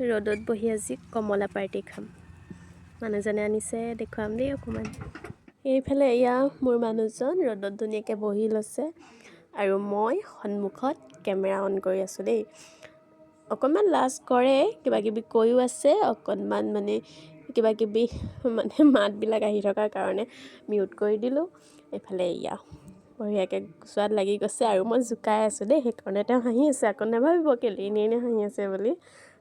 ৰ'দত বহি আজি কমলা পাৰ্টি খাম। মানুহজনে আনিছে, দেখুৱাম দেই অকণমান। এইফালে এয়া মোৰ মানুহজন ৰ'দত ধুনীয়াকৈ বহি লৈছে আৰু মই সন্মুখত কেমেৰা অন কৰি আছোঁ দেই। অকণমান লাজ কৰে, কিবাকিবি কৈও আছে, অকণমান মানে কিবাকিবি মানে মাতবিলাক আহি থকাৰ কাৰণে মিউট কৰি দিলোঁ। এইফালে এয়া বঢ়িয়াকৈ চোৱাত লাগি গৈছে আৰু মই জোকাই আছোঁ দেই, সেইকাৰণে তেওঁ হাঁহি আছে। আকৌ নাভাবিব কেলৈ এনেই হাঁহি আছে বুলি।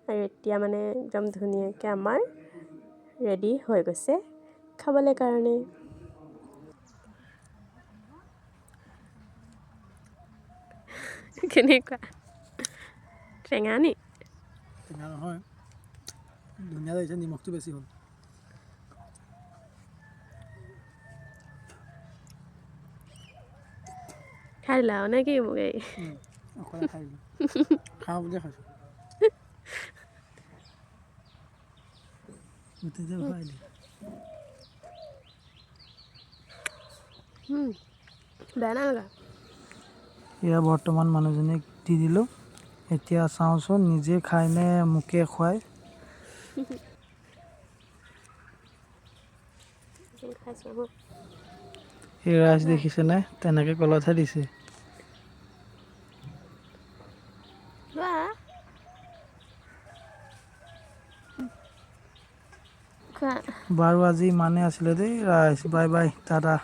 আৰু এতিয়া মানে একদম ধুনীয়াকৈ আমাৰ ৰেডি হৈ গৈছে খাবলৈ কাৰণে। কেনেকুৱা টেঙা নি? টেঙা নহয়, ধুনীয়া লাগিছে, নিমখটো বেছি হ'ল। খাই দিলা আৰু নে কি মোক এই? অকলে খাই দিলোঁ, খাওঁ বুলিয়ে খাইছোঁ। গোটেইটো খুৱাই দিলোঁ। বেয়া নাই লগা। এয়া বৰ্তমান মানুহজনীক দি দিলোঁ। এতিয়া চাওঁচোন নিজে খায়নে মোকে খুৱায়। এই ৰাইজ দেখিছেনে, তেনেকৈ কলতহে দিছে। বাৰু আজি ইমানেই আছিলে দেই ৰাইজ, বাই বাই, টাটা।